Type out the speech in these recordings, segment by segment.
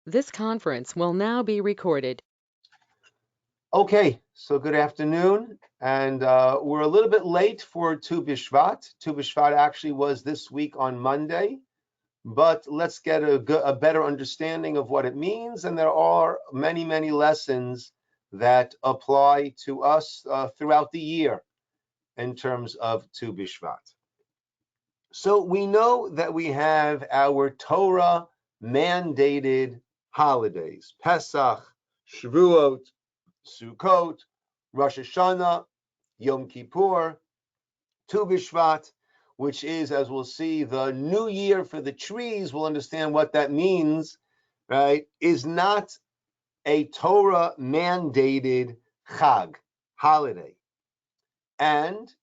This conference will now be recorded. Okay, so good afternoon, and we're a little bit late for Tu B'Shvat. Tu B'Shvat actually was this week on Monday, but let's get a better understanding of what it means, and there are many, many lessons that apply to us throughout the year in terms of Tu B'Shvat. So we know that we have our Torah mandated holidays: Pesach, Shavuot, Sukkot, Rosh Hashanah, Yom Kippur, Tu B'Shvat, which is, as we'll see, the new year for the trees. We'll understand what that means, right? Is not a Torah mandated Chag, holiday. And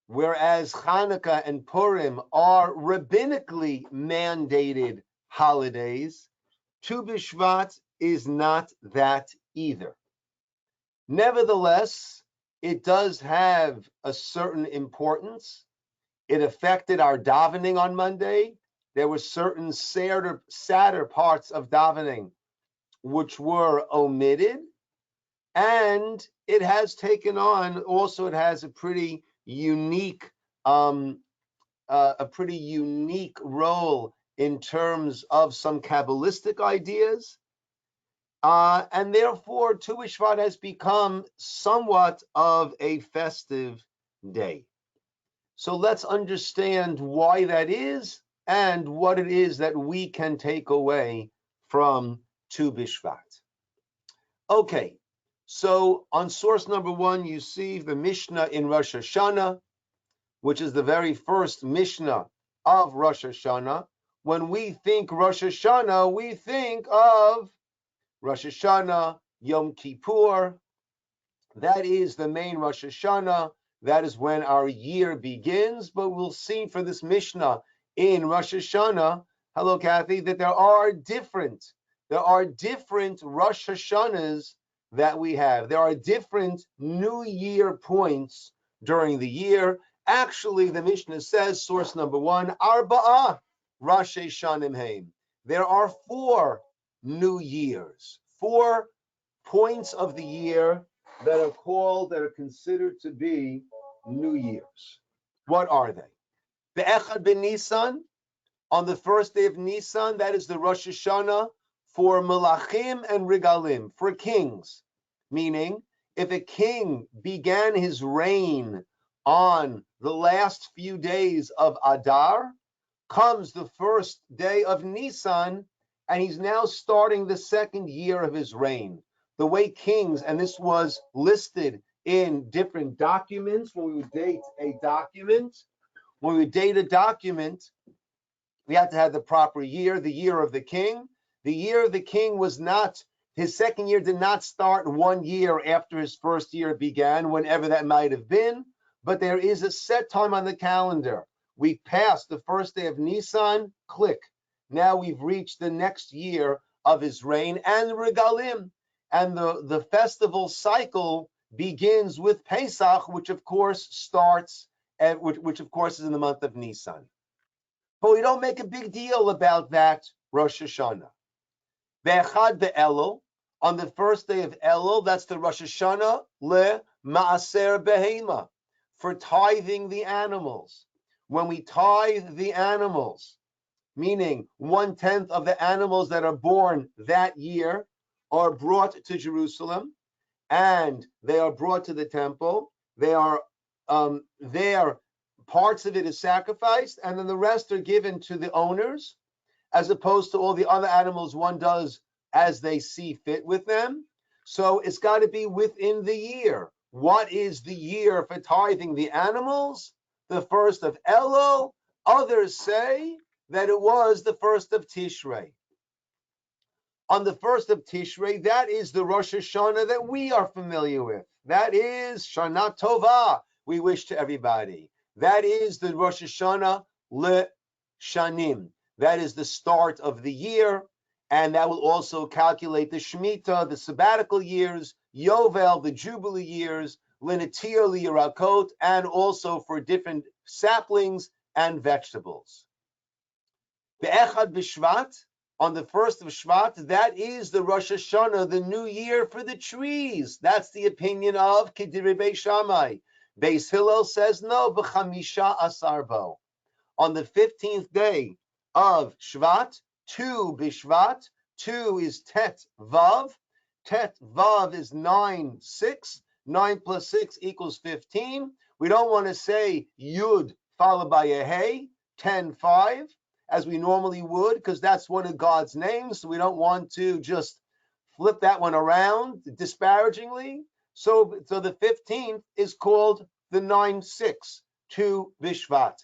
whereas Hanukkah and Purim are rabbinically mandated holidays, Tu B'Shvat is not that either. Nevertheless, it does have a certain importance. It affected our davening on Monday. There were certain sadder parts of davening which were omitted, and it has taken on. Also, it has a pretty unique, role in terms of some Kabbalistic ideas. And therefore, Tu B'Shvat has become somewhat of a festive day. So let's understand why that is and what it is that we can take away from Tu B'Shvat. Okay, so on source number 1, you see the Mishnah in Rosh Hashanah, which is the very first Mishnah of Rosh Hashanah. When we think Rosh Hashanah, we think of Rosh Hashanah, Yom Kippur. That is the main Rosh Hashanah. That is when our year begins. But we'll see for this Mishnah in Rosh Hashanah, hello Kathy, that there are different Rosh Hashanahs that we have. There are different New Year points during the year. Actually, the Mishnah says, source number 1, Arba'ah Rosh Hashanim Haim. There are 4 New Years, 4 points of the year that are considered to be New Years. What are they? The Echad ben Nisan, on the first day of Nisan, that is the Rosh Hashanah for Melachim and Regalim, for kings. Meaning, if a king began his reign on the last few days of Adar, comes the first day of Nisan, and he's now starting the second year of his reign. The way kings, and this was listed in different documents, when we would date a document, we had to have the proper year, the year of the king. The year of the king was not, his second year did not start 1 year after his first year began, whenever that might have been, but there is a set time on the calendar. We passed the first day of Nisan, click. Now we've reached the next year of his reign and Regalim. And the festival cycle begins with Pesach, which of course starts, which of course is in the month of Nisan. But we don't make a big deal about that Rosh Hashanah. Ve'echad be'elul, on the first day of Elul, that's the Rosh Hashanah le Maaser Behema, for tithing the animals. When we tithe the animals, meaning 1/10 of the animals that are born that year are brought to Jerusalem, and they are brought to the temple. They are there. Parts of it is sacrificed, and then the rest are given to the owners, as opposed to all the other animals one does as they see fit with them. So it's got to be within the year. What is the year for tithing the animals? The first of Elul. Others say that it was the first of Tishrei. On the first of Tishrei, that is the Rosh Hashanah that we are familiar with. That is Shana Tova, we wish to everybody. That is the Rosh Hashanah Le Shanim. That is the start of the year, and that will also calculate the Shemitah, the sabbatical years, Yovel, the Jubilee years, Linatir Liyarakot, and also for different saplings and vegetables. The Echad B'Shvat, on the 1st of Shvat, that is the Rosh Hashanah, the new year for the trees. That's the opinion of Kediri Beis Shammai. Beis Hillel says no, b'chamisha asarbo. On the 15th day of Shvat, 2 Bishvat, 2 is Tet Vav. Tet Vav is 9, 6. 9 plus 6 equals 15. We don't want to say Yud followed by a Hey, 10, 5, as we normally would, because that's one of God's names. So we don't want to just flip that one around disparagingly. So the 15th is called the 9-6, 2 Bishvat.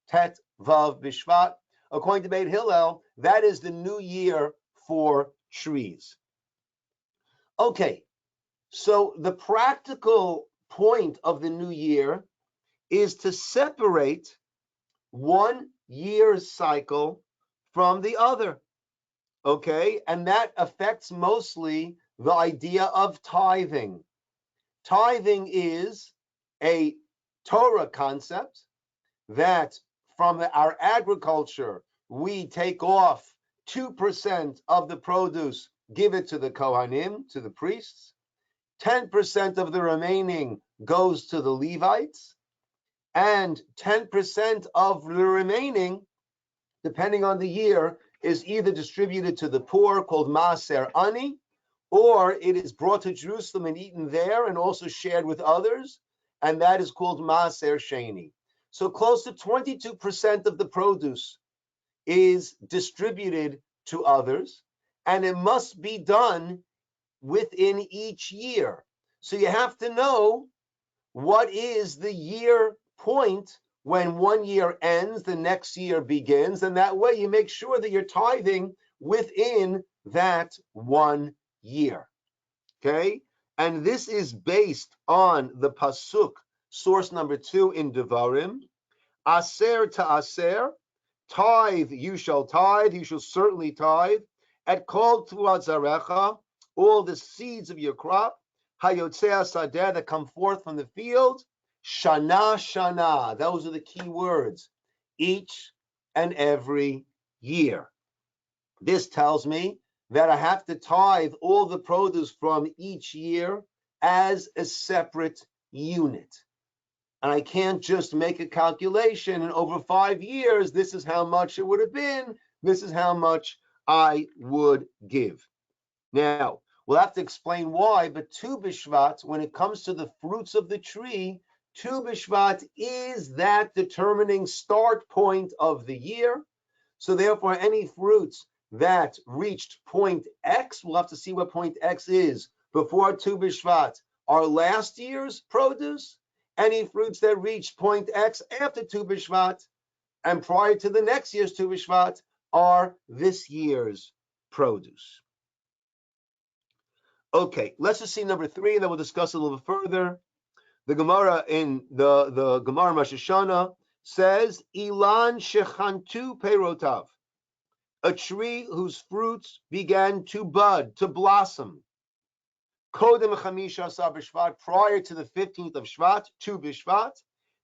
Tet Vav Bishvat. According to Beit Hillel, that is the new year for trees. Okay, so the practical point of the new year is to separate one year's cycle from the other. Okay, and that affects mostly the idea of tithing. Tithing is a Torah concept that from our agriculture, we take off 2% of the produce, give it to the Kohanim, to the priests. 10% of the remaining goes to the Levites. And 10% of the remaining, depending on the year, is either distributed to the poor, called Maaser Ani, or it is brought to Jerusalem and eaten there and also shared with others, and that is called Maaser Sheni. So close to 22% of the produce is distributed to others, and it must be done within each year. So you have to know what is the year point when one year ends, the next year begins, and that way you make sure that you're tithing within that 1 year. Okay? And this is based on the pasuk, source number 2 in Devarim. Aser to aser, tithe, you shall certainly tithe. At kol zarecha, all the seeds of your crop, hayotzei sadeh, that come forth from the field, shana shana, those are the key words, each and every year. This tells me that I have to tithe all the produce from each year as a separate unit. And I can't just make a calculation and over 5 years, this is how much it would have been, this is how much I would give. Now, we'll have to explain why, but Tu B'Shvat, when it comes to the fruits of the tree, Tu B'Shvat is that determining start point of the year. So therefore, any fruits that reached point X, we'll have to see what point X is before Tu B'Shvat, are last year's produce. Any fruits that reached point X after Tu B'Shvat and prior to the next year's Tu B'Shvat are this year's produce. Okay, let's just see number 3, and then we'll discuss it a little bit further. The Gemara in the Gemara Rosh Hashanah says, Ilan shechantu peirotav, a tree whose fruits began to bud, to blossom. Kodem chamisha asar b'shvat, prior to the 15th of Shvat, Tu B'Shvat,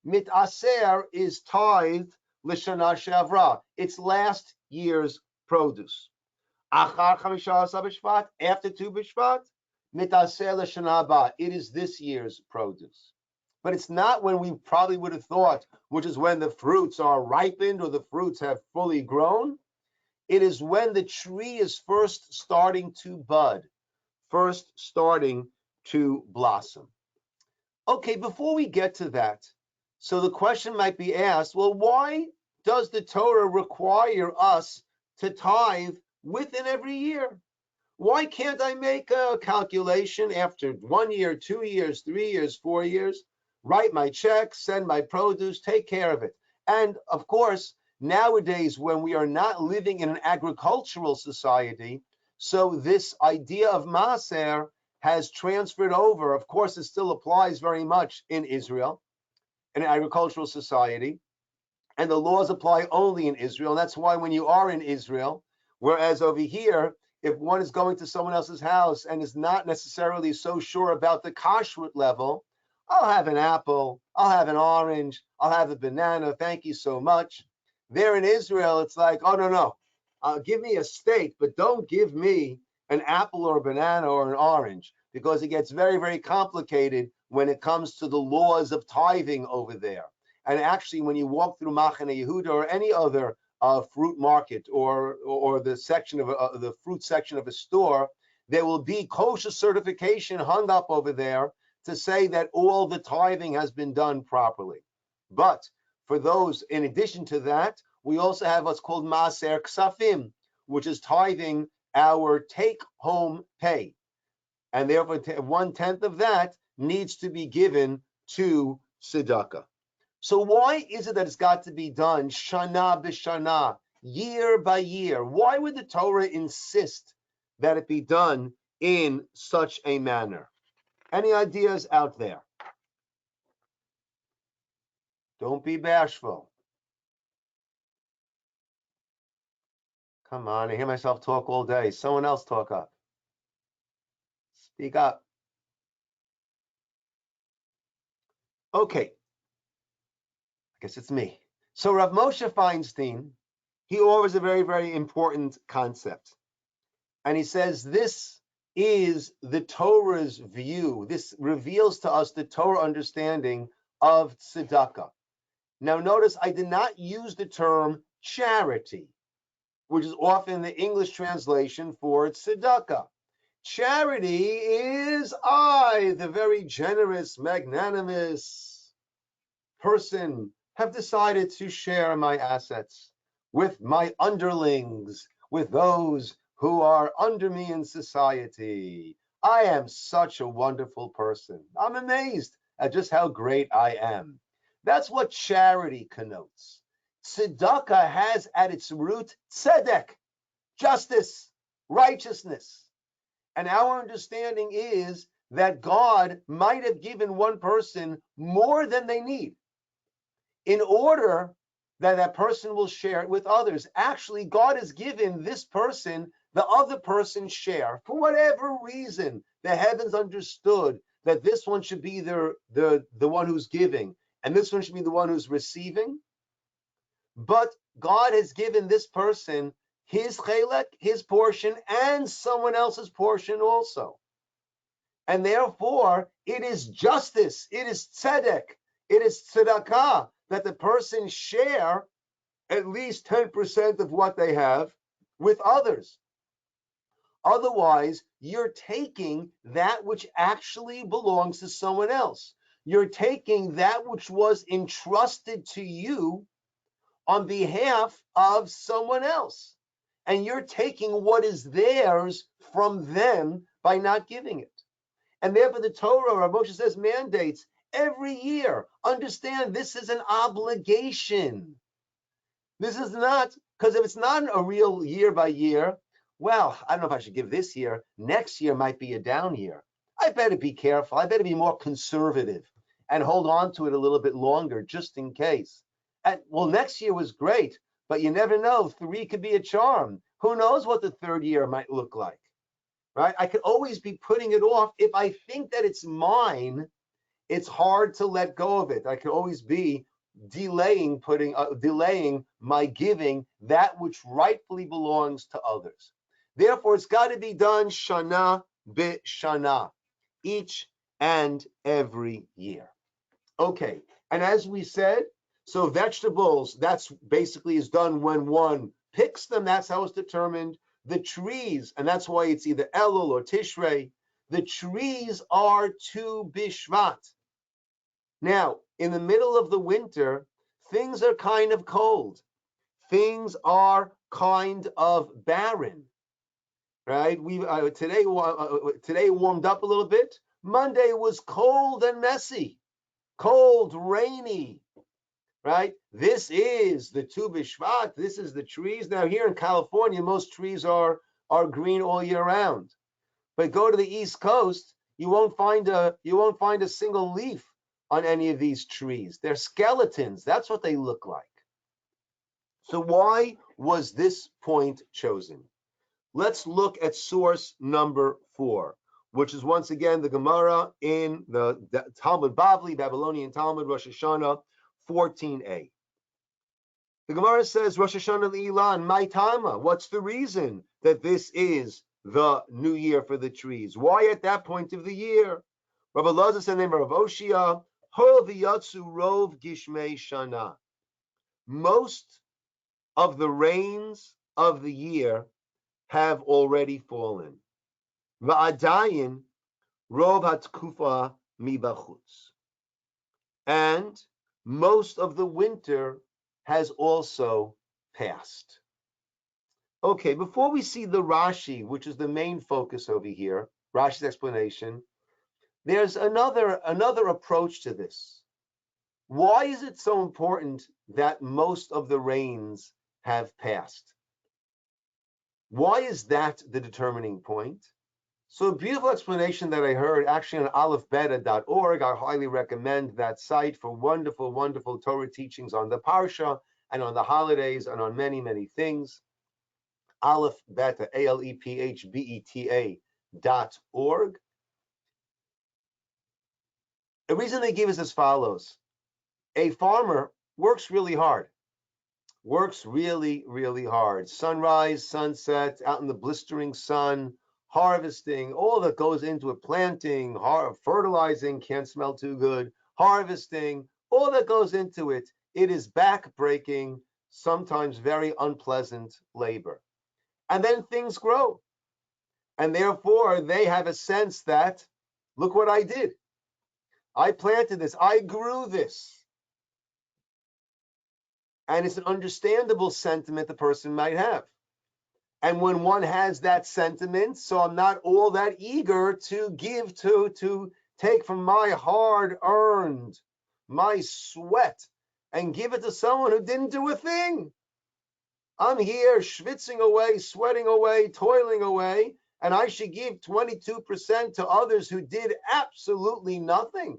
mitaser is tithed l'shana she'avra, its last year's produce. Achar chamisha asar b'shvat, after Tu B'Shvat, mitaser l'shana haba, it is this year's produce. But it's not when we probably would have thought, which is when the fruits are ripened or the fruits have fully grown. It is when the tree is first starting to bud, first starting to blossom. Okay, before we get to that, so the question might be asked, well, why does the Torah require us to tithe within every year? Why can't I make a calculation after 1 year, 2 years, 3 years, 4 years, write my check, send my produce, take care of it? And of course, nowadays, when we are not living in an agricultural society, so this idea of Maaser has transferred over. Of course, it still applies very much in Israel, in an agricultural society, and the laws apply only in Israel. And that's why when you are in Israel, whereas over here, if one is going to someone else's house and is not necessarily so sure about the kashrut level, I'll have an apple, I'll have an orange, I'll have a banana, thank you so much. There in Israel, it's like, oh, no, give me a steak, but don't give me an apple or a banana or an orange, because it gets very, very complicated when it comes to the laws of tithing over there. And actually, when you walk through Machane Yehuda or any other fruit market or the section of the fruit section of a store, there will be kosher certification hung up over there to say that all the tithing has been done properly. But for those, in addition to that, we also have what's called Maser Ksafim, which is tithing our take-home pay. And therefore, 1/10 of that needs to be given to tzedakah. So why is it that it's got to be done shana b'shana, year by year? Why would the Torah insist that it be done in such a manner? Any ideas out there? Don't be bashful. Come on, I hear myself talk all day. Someone else talk up. Speak up. Okay. I guess it's me. So Rav Moshe Feinstein, he offers a very, very important concept. And he says this is the Torah's view. This reveals to us the Torah understanding of tzedakah. Now notice I did not use the term charity, which is often the English translation for tzedakah. Charity is I, the very generous, magnanimous person, have decided to share my assets with my underlings, with those who are under me in society. I am such a wonderful person. I'm amazed at just how great I am. That's what charity connotes. Tzedakah has at its root tzedek, justice, righteousness. And our understanding is that God might have given one person more than they need in order that that person will share it with others. Actually, God has given this person the other person's share. For whatever reason, the heavens understood that this one should be the one who's giving, and this one should be the one who's receiving. But God has given this person his chelek, his portion, and someone else's portion also. And therefore, it is justice, it is tzedek, it is tzedakah that the person share at least 10% of what they have with others. Otherwise, you're taking that which actually belongs to someone else. You're taking that which was entrusted to you on behalf of someone else. And you're taking what is theirs from them by not giving it. And therefore the Torah, Rav Moshe says, mandates every year. Understand this is an obligation. This is not, because if it's not a real year by year, well, I don't know if I should give this year. Next year might be a down year. I better be careful. I better be more conservative and hold on to it a little bit longer just in case. And well, next year was great, but you never know. 3 could be a charm. Who knows what the third year might look like, right? I could always be putting it off. If I think that it's mine, it's hard to let go of it. I could always be delaying my giving that which rightfully belongs to others. Therefore, it's got to be done shana b'shana, each and every year. Okay, and as we said, so vegetables, that's basically is done when one picks them. That's how it's determined. The trees, and that's why it's either Elul or Tishrei. The trees are to B Shvat. Now, in the middle of the winter, things are kind of cold. Things are kind of barren, right? We today warmed up a little bit. Monday was cold and messy, cold, rainy, right? This is the Tu B'Shvat. This is the trees. Now here in California, most trees are green all year round. But go to the East Coast, you won't find a single leaf on any of these trees. They're skeletons. That's what they look like. So why was this point chosen? Let's look at source number 4, which is once again the Gemara in the Talmud Bavli, Babylonian Talmud, Rosh Hashanah 14a. The Gemara says, Rosh Hashanah Ilan, my Tama. What's the reason that this is the new year for the trees? Why at that point of the year? Rabbi Lazar said, name of Oshia, Hol v'yatsu rov gishmei shana. Most of the rains of the year have already fallen. Va'adayin rov hatkufa mibachutz. And most of the winter has also passed. Okay, before we see the Rashi, which is the main focus over here, Rashi's explanation, there's another approach to this. Why is it so important that most of the rains have passed? Why is that the determining point? So a beautiful explanation that I heard actually on alepbeta.org. I highly recommend that site for wonderful, wonderful Torah teachings on the Parsha and on the holidays and on many, many things. Alepbeta, alepbeta.org. The reason they give is as follows. A farmer works really hard. Works really, really hard. Sunrise, sunset, out in the blistering sun, harvesting, all that goes into it, planting, fertilizing, can't smell too good, harvesting, all that goes into it. It is back-breaking, sometimes very unpleasant labor. And then things grow. And therefore, they have a sense that, look what I did. I planted this. I grew this. And it's an understandable sentiment the person might have. And when one has that sentiment, so I'm not all that eager to give to take from my hard-earned, my sweat, and give it to someone who didn't do a thing. I'm here schwitzing away, sweating away, toiling away, and I should give 22% to others who did absolutely nothing.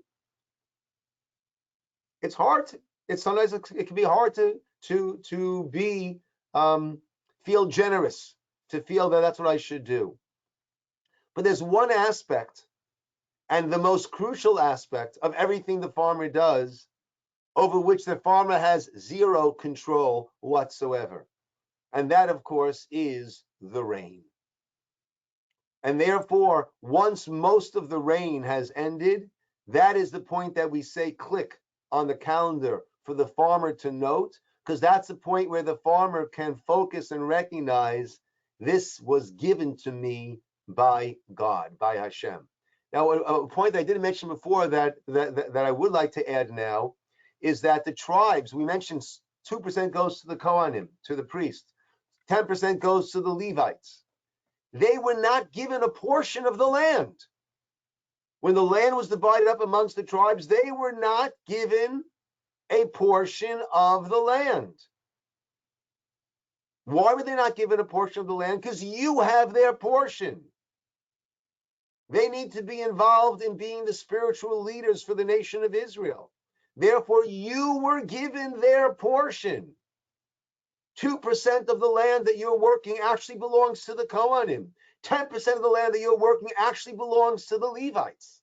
It's hard. Sometimes it can be hard to be feel generous, to feel that that's what I should do. But there's one aspect, and the most crucial aspect of everything the farmer does, over which the farmer has zero control whatsoever. And that, of course, is the rain. And therefore, once most of the rain has ended, that is the point that we say click on the calendar for the farmer to note, because that's the point where the farmer can focus and recognize this was given to me by God, by Hashem. Now, a point that I didn't mention before that I would like to add now is that the tribes, we mentioned 2% goes to the Kohanim, to the priest, 10% goes to the Levites. They were not given a portion of the land. When the land was divided up amongst the tribes, they were not given a portion of the land. Why were they not given a portion of the land? Because you have their portion. They need to be involved in being the spiritual leaders for the nation of Israel. Therefore, you were given their portion. 2% of the land that you're working actually belongs to the Kohanim. 10% of the land that you're working actually belongs to the Levites,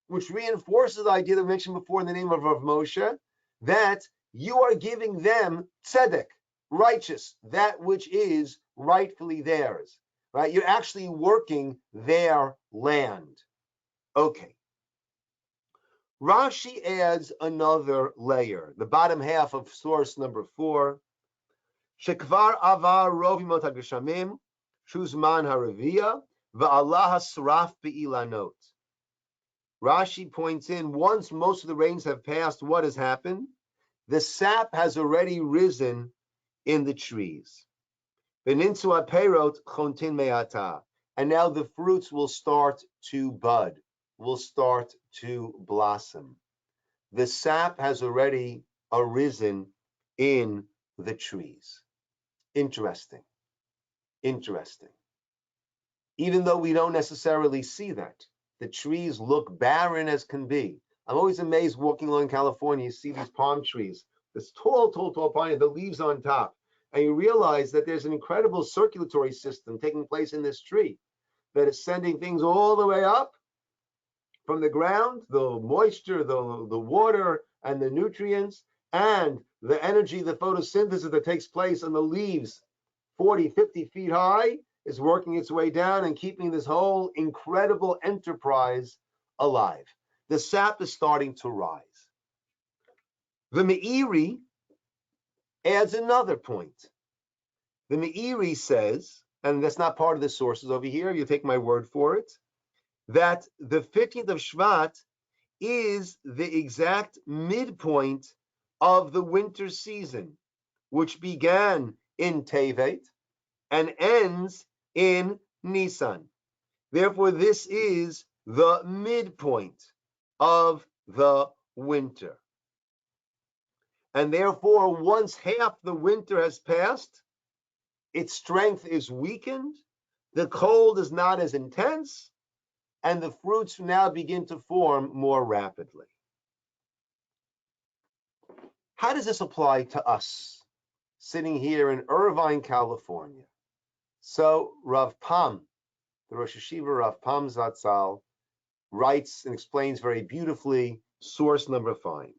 which reinforces the idea that I mentioned before in the name of Rav Moshe, that you are giving them tzedek, righteous, that which is rightfully theirs, right? You're actually working their land. Okay. Rashi adds another layer, the bottom half of source number 4. Shekvar avar rov yimot hageshamim, shuzman haravia, va'allah hasraf be'ilanot. Rashi points in, once most of the rains have passed, what has happened? The sap has already risen in the trees. V'ninsu haperot chontin me'ata. And now the fruits will start to bud, will start to blossom. The sap has already arisen in the trees. Interesting. Interesting. Even though we don't necessarily see that, the trees look barren as can be. I'm always amazed walking along California, you see these palm trees, this tall pine, the leaves on top, and you realize that there's an incredible circulatory system taking place in this tree that is sending things all the way up from the ground, the moisture, the water, and the nutrients, and the energy, the photosynthesis that takes place on the leaves 40, 50 feet high is working its way down and keeping this whole incredible enterprise alive. The sap is starting to rise. The Meiri adds another point. The Meiri says, and that's not part of the sources over here, you take my word for it, that the 15th of Shvat is the exact midpoint of the winter season, which began in Tevet and ends in Nisan. Therefore, this is the midpoint of the winter. And therefore, once half the winter has passed, its strength is weakened, the cold is not as intense, and the fruits now begin to form more rapidly. How does this apply to us sitting here in Irvine, California? So Rav Pam, the Rosh Hashiva Rav Pam Zatzal, writes and explains very beautifully source number 5.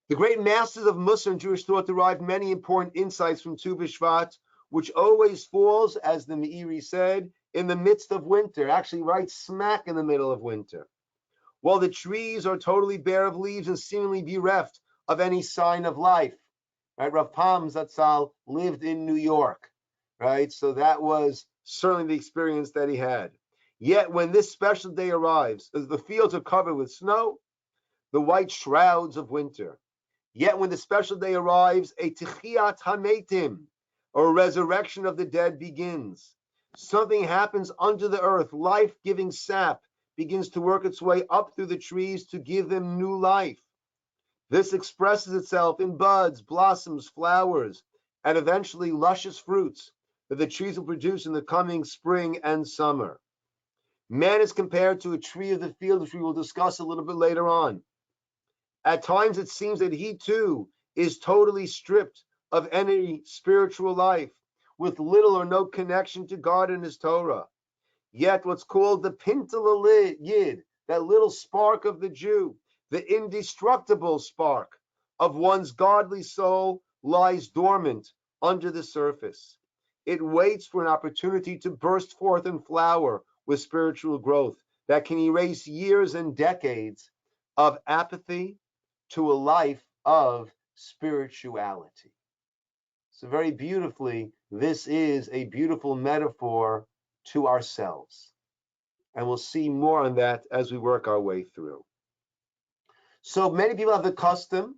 The great masters of Musar and Jewish thought derived many important insights from Tu B'Shvat, which always falls, as the Meiri said, in the midst of winter, actually right smack in the middle of winter. While the trees are totally bare of leaves and seemingly bereft of any sign of life. Right? Rav Pam Zatzal lived in New York, right? So that was certainly the experience that he had. Yet when this special day arrives, as the fields are covered with snow, the white shrouds of winter. Yet when the special day arrives, a tichiyat hametim, or resurrection of the dead, begins. Something happens under the earth. Life-giving sap begins to work its way up through the trees to give them new life. This expresses itself in buds, blossoms, flowers, and eventually luscious fruits that the trees will produce in the coming spring and summer. Man is compared to a tree of the field, which we will discuss a little bit later on. At times it seems that he too is totally stripped of any spiritual life, with little or no connection to God and his Torah. Yet what's called the Pintel Yid, that little spark of the Jew, the indestructible spark of one's godly soul, lies dormant under the surface. It waits for an opportunity to burst forth and flower with spiritual growth that can erase years and decades of apathy to a life of spirituality. So very beautifully, this is a beautiful metaphor to ourselves. And we'll see more on that as we work our way through. So many people have the custom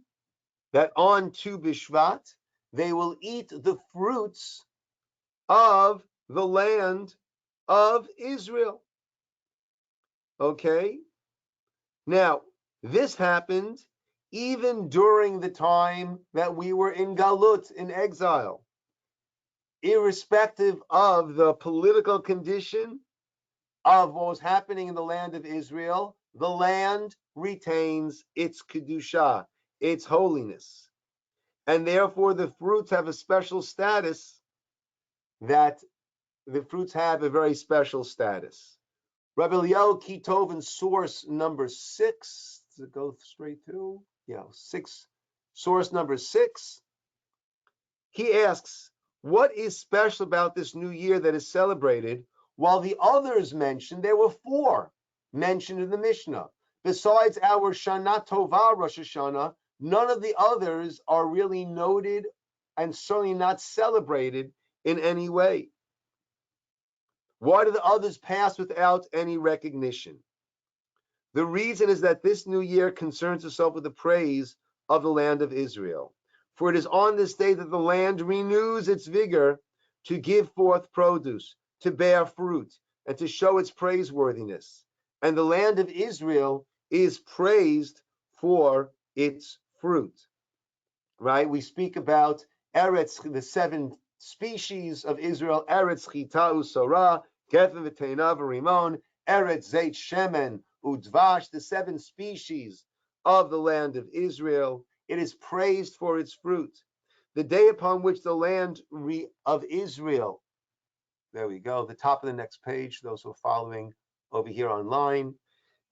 that on Tu B'Shvat, they will eat the fruits of the land of Israel. Okay? Now, this happened even during the time that we were in Galut, in exile. Irrespective of the political condition of what was happening in the land of Israel, the land retains its Kedusha, its holiness. And therefore the fruits have a special status, that the fruits have a very special status. Rabbi Eliyahu Kitov in source number 6, does it go straight through? Yeah, 6, source number 6. He asks, what is special about this new year that is celebrated, while the others mentioned, there were 4 mentioned in the Mishnah. Besides our Shana Tova Rosh Hashanah, none of the others are really noted and certainly not celebrated in any way. Why do the others pass without any recognition? The reason is that this new year concerns itself with the praise of the land of Israel. For it is on this day that the land renews its vigor to give forth produce, to bear fruit, and to show its praiseworthiness. And the land of Israel is praised for its fruit. Right? We speak about Eretz, the 7 species of Israel, Eretz Chita Usora, Gefen V'Teinav Rimon, Eretz Zeit Shemen Udvash, the 7 species of the land of Israel. It is praised for its fruit. The day upon which the land of Israel, there we go, the top of the next page, those who are following over here online,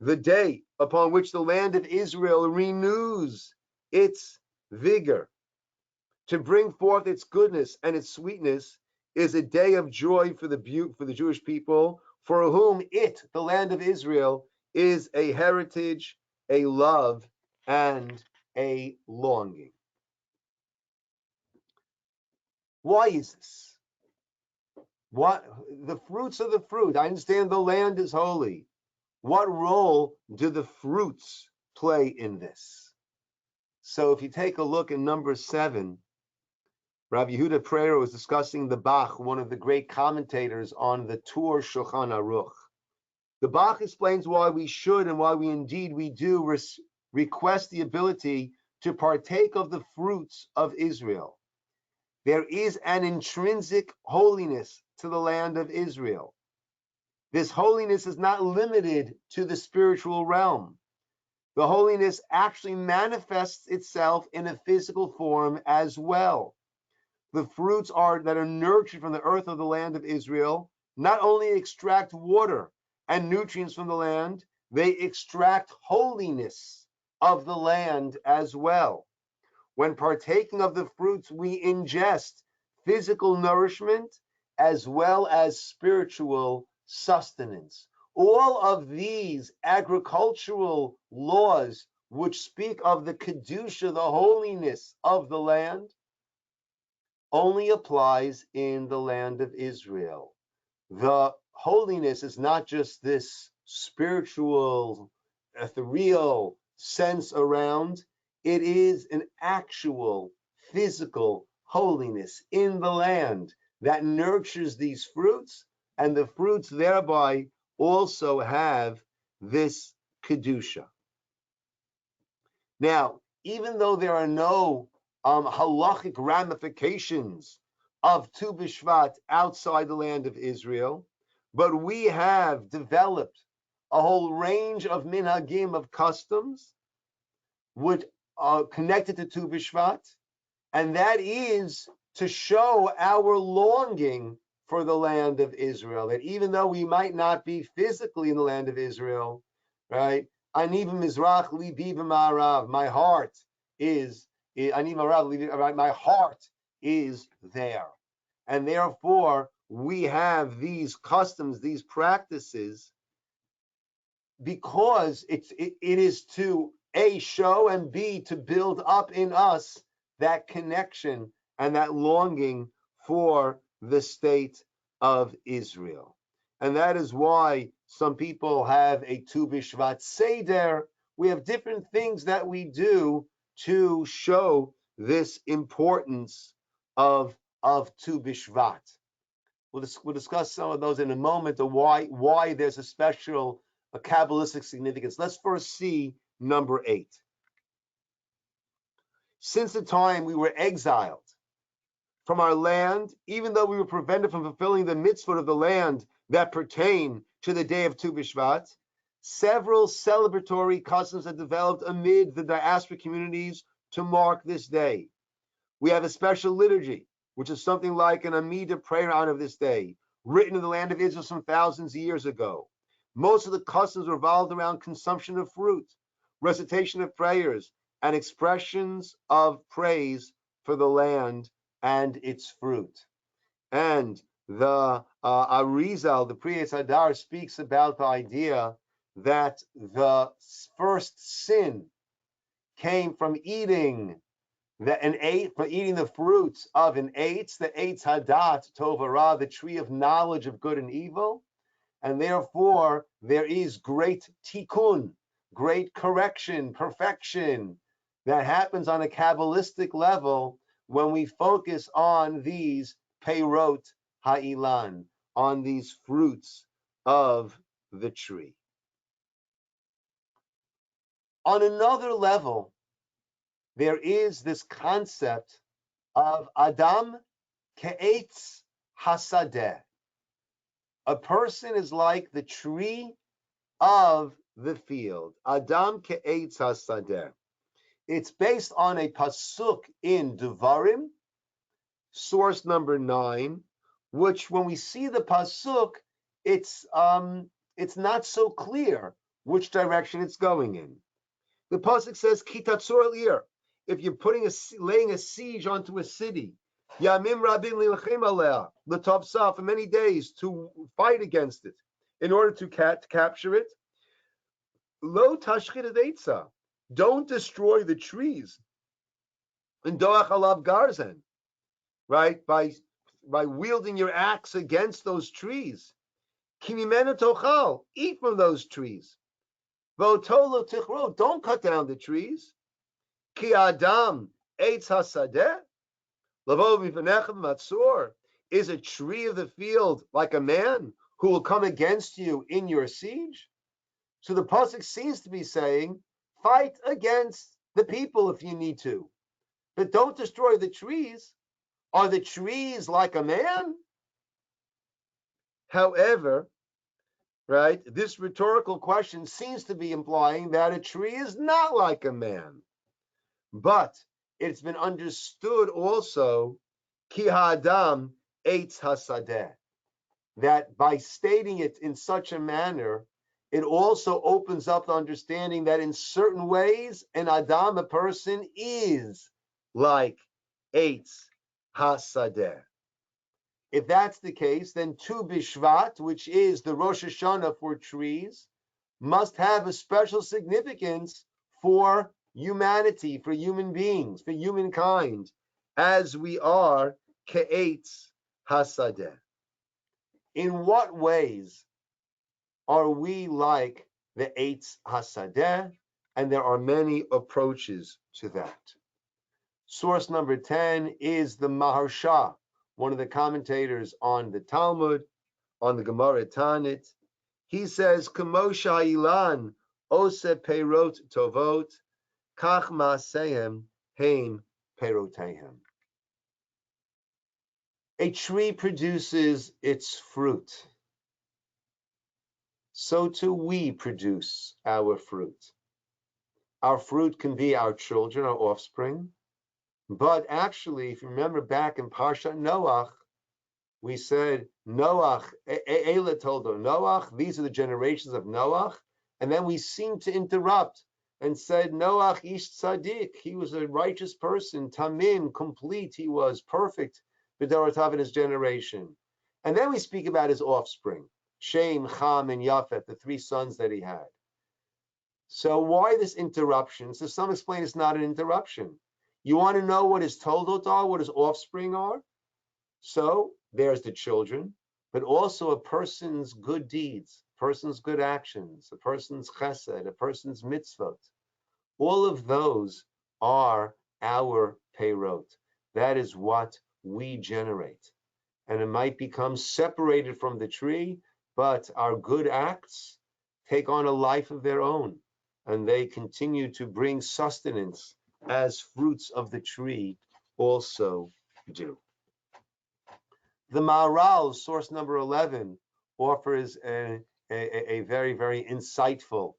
the day upon which the land of Israel renews its vigor. To bring forth its goodness and its sweetness is a day of joy for the Jewish people, for whom it, the land of Israel, is a heritage, a love, and a longing. Why is this? What the fruits of the fruit? I understand the land is holy. What role do the fruits play in this? So if you take a look at number 7, Rabbi Yehuda Pereira was discussing the Bach, one of the great commentators on the Tur Shulchan Aruch. The Bach explains why we should and why we do request the ability to partake of the fruits of Israel. There is an intrinsic holiness to the land of Israel. This holiness is not limited to the spiritual realm. The holiness actually manifests itself in a physical form as well. The fruits that are nurtured from the earth of the land of Israel not only extract water and nutrients from the land, they extract holiness of the land as well. When partaking of the fruits, we ingest physical nourishment as well as spiritual sustenance. All of these agricultural laws which speak of the kedusha, the holiness of the land, only applies in the land of Israel. The holiness is not just this spiritual, ethereal sense around. It is an actual physical holiness in the land that nurtures these fruits, and the fruits thereby also have this kedusha. Now, even though there are no halachic ramifications of Tu B'Shvat outside the land of Israel, but we have developed a whole range of minhagim, of customs, which are connected to Tu B'Shvat, and that is to show our longing for the land of Israel, that even though we might not be physically in the land of Israel, right? Ani b'mizrach libi b'ma'arav. My heart is my heart is there, and therefore we have these customs, these practices, because it is to A, show, and B, to build up in us that connection and that longing for the state of Israel. And that is why some people have a Tu B'Shvat Seder. We have different things that we do to show this importance of Tu B'Shvat. We'll discuss some of those in a moment, of why there's a special Kabbalistic significance. Let's first see number 8. Since the time we were exiled from our land, even though we were prevented from fulfilling the mitzvot of the land that pertain to the day of Tu B'Shvat, several celebratory customs have developed amid the diaspora communities to mark this day. We have a special liturgy, which is something like an Amida prayer on of this day, written in the land of Israel some thousands of years ago. Most of the customs revolved around consumption of fruit, recitation of prayers, and expressions of praise for the land and its fruit. And the Arizal, the Pri Etz Hadar, speaks about the idea that the first sin came from eating the fruits of an eitz, the Eitz Hadat Tov Hara, the tree of knowledge of good and evil, and therefore there is great tikkun, great correction, perfection that happens on a Kabbalistic level when we focus on these peirot ha'ilan, on these fruits of the tree. On another level, there is this concept of Adam ke'etz hasadeh. A person is like the tree of the field. Adam ke'etz hasadeh. It's based on a pasuk in Devarim, source number 9, which when we see the pasuk, it's not so clear which direction it's going in. The pasuk says, "Ki tatzor el ir," if you're laying a siege onto a city, Yamim Rabin Lilchem Aleh, L'Tovsa, for many days to fight against it in order to capture it. Lo Tashchit Eitza, don't destroy the trees. And Doach Alav Garzen, right? By wielding your axe against those trees. Kimimenu Tochal, eat from those trees. Votolo Tichro, don't cut down the trees. Ki Adam Eitz Hasadeh. Is a tree of the field like a man who will come against you in your siege? So the pasuk seems to be saying, fight against the people if you need to, but don't destroy the trees. Are the trees like a man? However, right, this rhetorical question seems to be implying that a tree is not like a man, but it's been understood also Ki ha'adam eitz hasadeh, that by stating it in such a manner, it also opens up the understanding that in certain ways, an adam, a person, is like eitz hasadeh. If that's the case, then Tu Bishvat, which is the Rosh Hashanah for trees, must have a special significance for humanity, for human beings, for humankind, as we are Ke'etz Hasadeh. In what ways are we like the Eitz Hasadeh? And there are many approaches to that. Source number 10 is the Maharsha, one of the commentators on the Talmud, on the Gemara Tanit. He says, Kamosha Ilan Ose Peirot Tovot, Kach Maasehem Heim Peirotehem. A tree produces its fruit. So too we produce our fruit. Our fruit can be our children, our offspring. But actually, if you remember back in Parshat Noach, we said, Noach, Eila told them, Noach, these are the generations of Noach. And then we seemed to interrupt and said, Noach ish tzaddik, he was a righteous person, tamim, complete, he was perfect, b'dorotav in his generation. And then we speak about his offspring, Shem, Cham, and Yafet, the three sons that he had. So why this interruption? So some explain it's not an interruption. You want to know what his toldot are, what his offspring are? So there's the children, but also a person's good deeds, a person's good actions, a person's chesed, a person's mitzvot. All of those are our peirot. That is what we generate. And it might become separated from the tree, but our good acts take on a life of their own, and they continue to bring sustenance as fruits of the tree also do. The Maharal, source number 11, offers a very, very insightful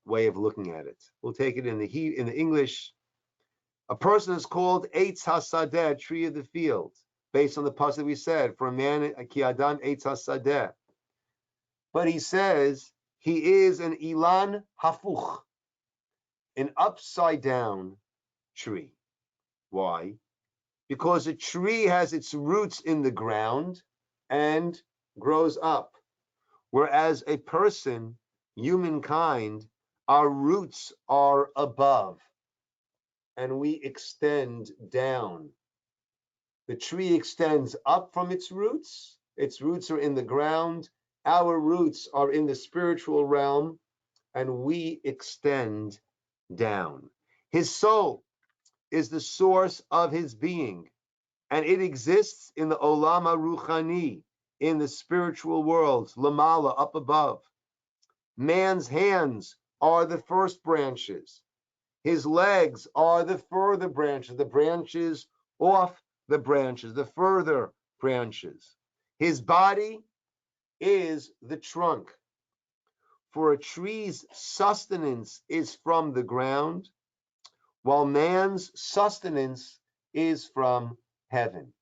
way of looking at it. We'll take it in the English. A person is called Eitz Hasadeh, tree of the field, based on the pasuk we said, for a man, Ki Adam Eitz Hasadeh. But he says he is an Ilan Hafuch, an upside down tree. Why? Because a tree has its roots in the ground and grows up. Whereas a person, humankind, our roots are above and we extend down. The tree extends up from its roots are in the ground, our roots are in the spiritual realm, and we extend down. His soul is the source of his being, and it exists in the Olam HaRuchani, in the spiritual worlds, Lamala, up above. Man's hands are the first branches. His legs are the further branches, the branches off the branches, the further branches. His body is the trunk. For a tree's sustenance is from the ground, while man's sustenance is from heaven.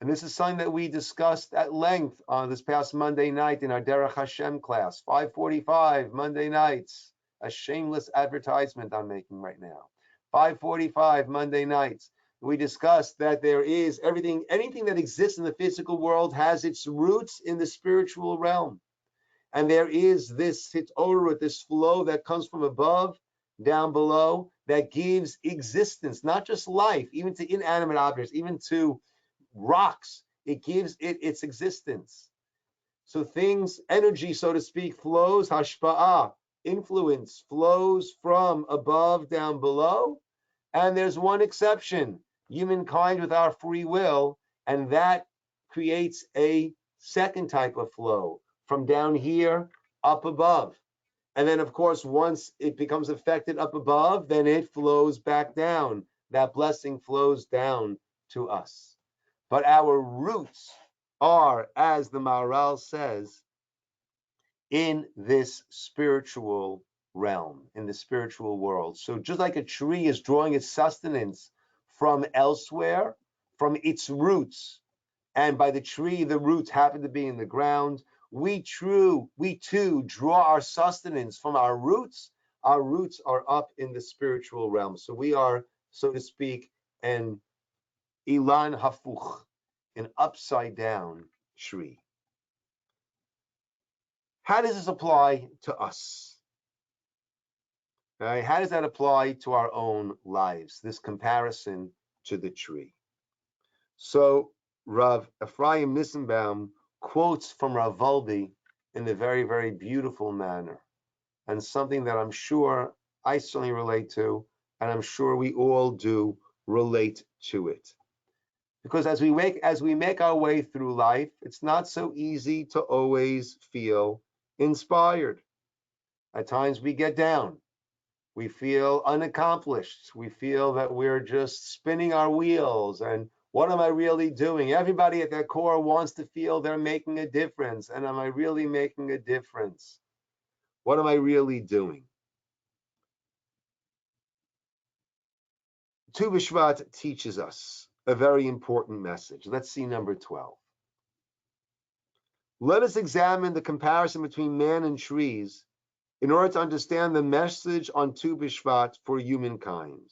And this is something that we discussed at length on this past Monday night in our Derech Hashem class, 5:45 Monday nights. A shameless advertisement I'm making right now. 5:45 Monday nights. We discussed that there is anything that exists in the physical world has its roots in the spiritual realm. And there is this hitorut, this flow that comes from above, down below, that gives existence, not just life, even to inanimate objects, even to rocks. It gives it its existence. So things, energy, so to speak, flows, hashpa'ah, influence, flows from above down below. And there's one exception, humankind with our free will, and that creates a second type of flow from down here up above. And then, of course, once it becomes affected up above, then it flows back down. That blessing flows down to us. But our roots are, as the Maharal says, in this spiritual realm, in the spiritual world. So just like a tree is drawing its sustenance from elsewhere, from its roots, and by the tree, the roots happen to be in the ground, we too draw our sustenance from our roots. Our roots are up in the spiritual realm. So we are, so to speak, an ilan hafuch, an upside down tree. How does this apply to us? Right? How does that apply to our own lives, this comparison to the tree? So Rav Ephraim Nissenbaum quotes from Rav Volbe in a very, very beautiful manner, and something that I'm sure I certainly relate to, and I'm sure we all do relate to it. Because as we make our way through life, it's not so easy to always feel inspired. At times we get down. We feel unaccomplished. We feel that we're just spinning our wheels. And what am I really doing? Everybody at their core wants to feel they're making a difference. And am I really making a difference? What am I really doing? Tu B'Shvat teaches us a very important message. Let's see number 12. Let us examine the comparison between man and trees in order to understand the message on Tu B'Shvat for humankind.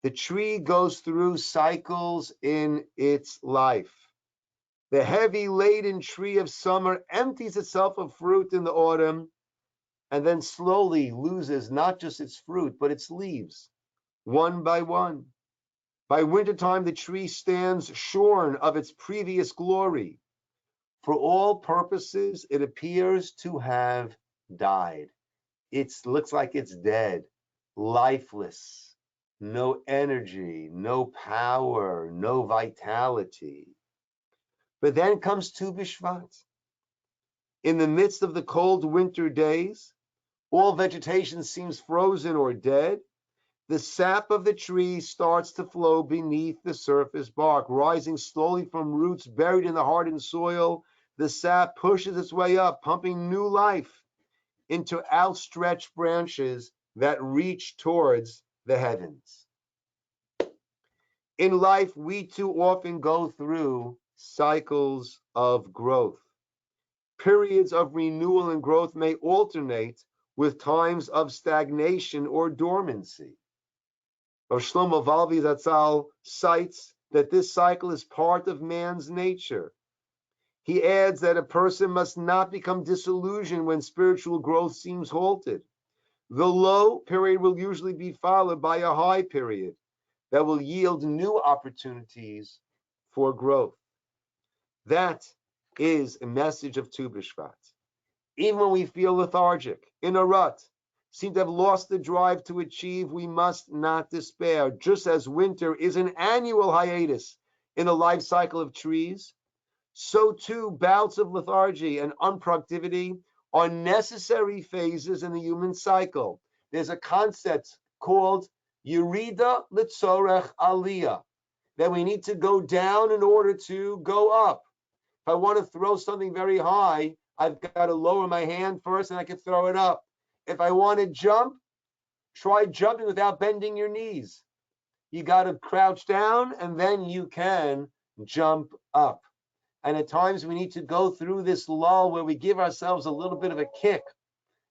The tree goes through cycles in its life. The heavy laden tree of summer empties itself of fruit in the autumn and then slowly loses not just its fruit, but its leaves, one by one. By wintertime, the tree stands shorn of its previous glory. For all purposes, it appears to have died. It looks like it's dead, lifeless, no energy, no power, no vitality. But then comes Tu B'Shvat. In the midst of the cold winter days, all vegetation seems frozen or dead. The sap of the tree starts to flow beneath the surface bark, rising slowly from roots buried in the hardened soil. The sap pushes its way up, pumping new life into outstretched branches that reach towards the heavens. In life, we too often go through cycles of growth. Periods of renewal and growth may alternate with times of stagnation or dormancy. Rav Shlomo Valvi Zatzal cites that this cycle is part of man's nature. He adds that a person must not become disillusioned when spiritual growth seems halted. The low period will usually be followed by a high period that will yield new opportunities for growth. That is a message of Tu B'Shvat. Even when we feel lethargic, in a rut, seem to have lost the drive to achieve, we must not despair. Just as winter is an annual hiatus in the life cycle of trees, so too bouts of lethargy and unproductivity are necessary phases in the human cycle. There's a concept called Yerida Litzorech Aliyah, that we need to go down in order to go up. If I want to throw something very high, I've got to lower my hand first and I can throw it up. If I want to jump, try jumping without bending your knees. You got to crouch down and then you can jump up. And at times we need to go through this lull where we give ourselves a little bit of a kick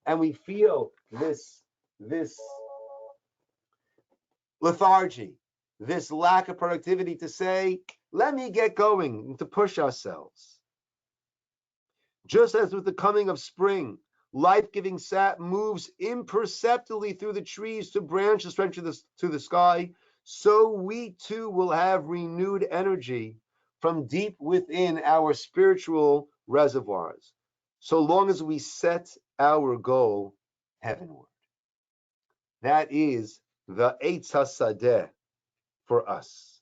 and we feel this lethargy, this lack of productivity to say, let me get going, and to push ourselves. Just as with the coming of spring, life-giving sap moves imperceptibly through the trees to branches stretching to the sky, so we too will have renewed energy from deep within our spiritual reservoirs, so long as we set our goal heavenward. That is the Eitz HaSadeh for us.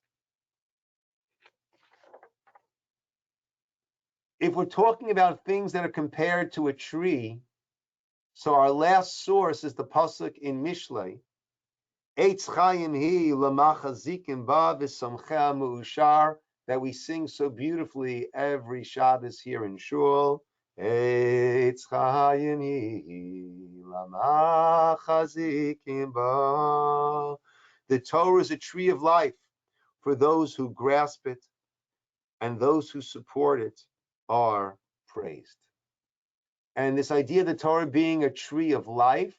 If we're talking about things that are compared to a tree, so our last source is the pasuk in Mishlei, Eitz Chaim hi lamachazikim ba v'samchea mu'ushar, that we sing so beautifully every Shabbos here in Shul. Eitz Chaim hi lamachazikim ba. The Torah is a tree of life for those who grasp it, and those who support it are praised. And this idea of the Torah being a tree of life,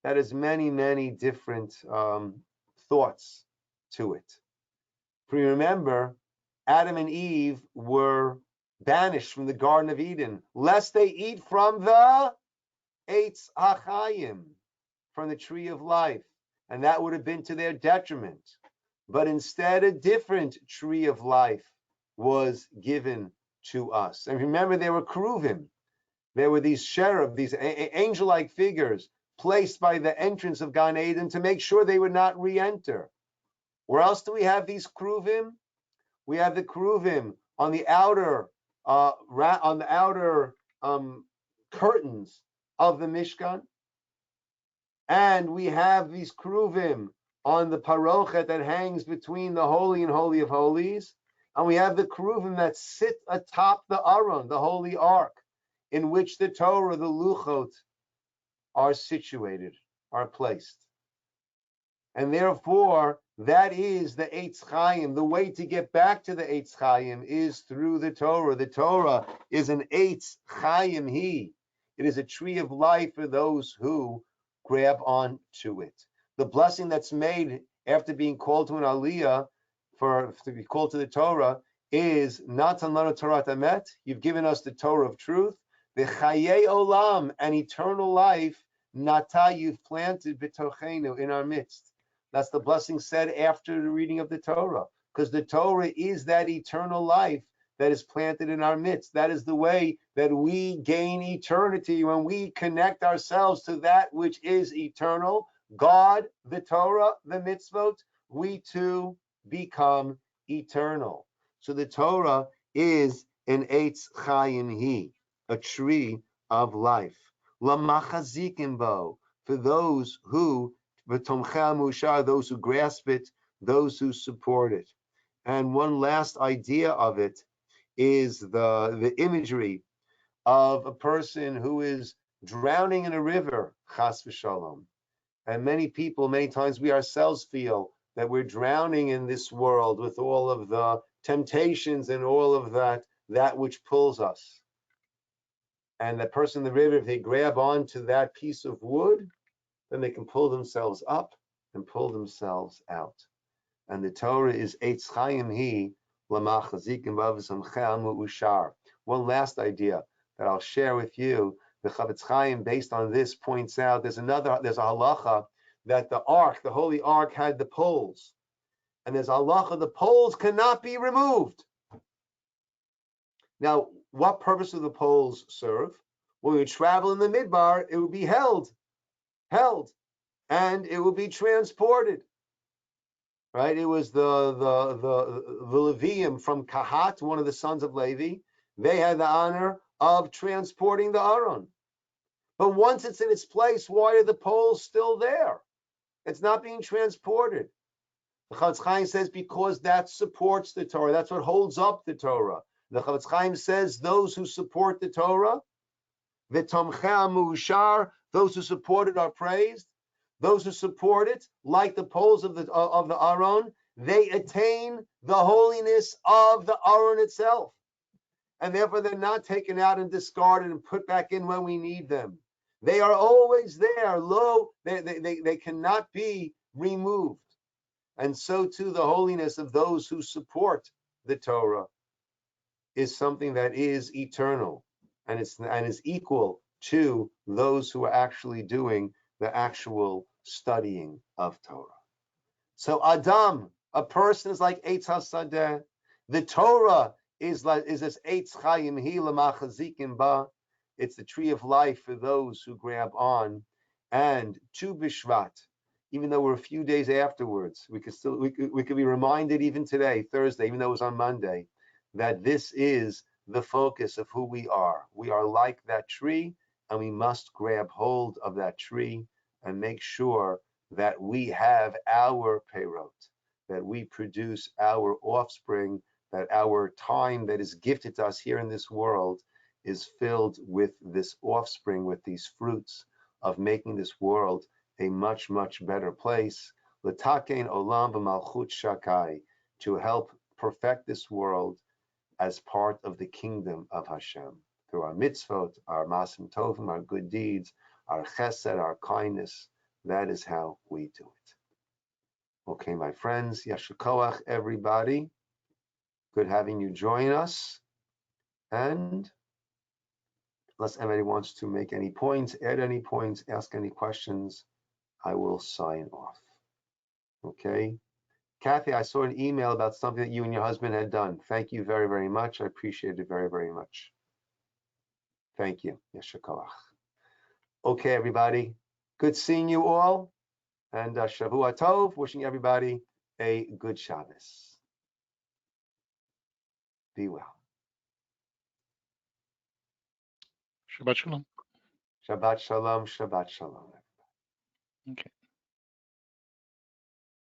that has many, many different thoughts to it. If you remember, Adam and Eve were banished from the Garden of Eden, lest they eat from the Eitz HaChaim, from the tree of life. And that would have been to their detriment. But instead, a different tree of life was given to us. And remember, there were keruvim. There were these cherub, these angel-like figures placed by the entrance of Gan Eden to make sure they would not re-enter. Where else do we have these keruvim? We have the keruvim on the outer curtains of the Mishkan, and we have these keruvim on the parochet that hangs between the Holy and Holy of Holies, and we have the keruvim that sit atop the Aron, the Holy Ark, in which the Torah, the Luchot, are situated, are placed. And therefore, that is the Eitz Chaim. The way to get back to the Eitz Chaim is through the Torah. The Torah is an Eitz Chaim He. It is a tree of life for those who grab on to it. The blessing that's made after being called to an Aliyah, to be called to the Torah, is Natan lanu Torat Emet. You've given us the Torah of truth. The Chayei Olam, and eternal life, Nata, you've planted b'tochenu, in our midst. That's the blessing said after the reading of the Torah, because the Torah is that eternal life that is planted in our midst. That is the way that we gain eternity, when we connect ourselves to that which is eternal, God, the Torah, the mitzvot, we too become eternal. So the Torah is an Eitz Chaim Hi, a tree of life. Lamachazikim bo, for those who, v'tomchei mushar, those who grasp it, those who support it. And one last idea of it is the imagery of a person who is drowning in a river, chas v'shalom. And many people, many times we ourselves feel that we're drowning in this world with all of the temptations and all of that which pulls us. And the person in the river, if they grab onto that piece of wood, then they can pull themselves up and pull themselves out. And the Torah is Eitz Chaim Hi lamachazikim b'avsamchei mu'ushar. One last idea that I'll share with you. The Chavetz Chaim, based on this, points out there's a halacha that the ark, the holy ark, had the poles, and there's a halacha the poles cannot be removed. Now, what purpose do the poles serve? When we travel in the midbar, it will be held, and it will be transported. Right? It was the Levium from Kahat, one of the sons of Levi. They had the honor of transporting the Aron. But once it's in its place, why are the poles still there? It's not being transported. The Chavetz Chaim says because that supports the Torah. That's what holds up the Torah. The Chavetz Chaim says those who support the Torah, v'tomchei mu'ushar, those who support it are praised. Those who support it, like the poles of the Aron, they attain the holiness of the Aron itself. And therefore they're not taken out and discarded and put back in when we need them. They are always there. They cannot be removed. And so too the holiness of those who support the Torah is something that is eternal, and is equal to those who are actually doing the actual studying of Torah. So Adam, a person, is like Eitz HaSadeh. The Torah is this Eitz Chaim Hi L'Machazikim Ba. It's the tree of life for those who grab on. And Tu B'Shvat, even though we're a few days afterwards, we could be reminded even today, Thursday, even though it was on Monday, that this is the focus of who we are. We are like that tree, and we must grab hold of that tree and make sure that we have our peirot, that we produce our offspring, that our time that is gifted to us here in this world is filled with this offspring, with these fruits of making this world a much, much better place. L'takein olam b'malchut shakai, to help perfect this world as part of the kingdom of Hashem, through our mitzvot, our masim tovim, our good deeds, our chesed, our kindness. That is how we do it. Okay, my friends, Yasher Koach, everybody. Good having you join us. And unless anybody wants to make any points, add any points, ask any questions, I will sign off. Okay. Kathy, I saw an email about something that you and your husband had done. Thank you very, very much. I appreciate it very, very much. Thank you. Yasher Koach. Okay, everybody. Good seeing you all. And Shavua Tov, wishing everybody a good Shabbos. Be well. Shabbat shalom. Shabbat shalom, Shabbat shalom. Okay.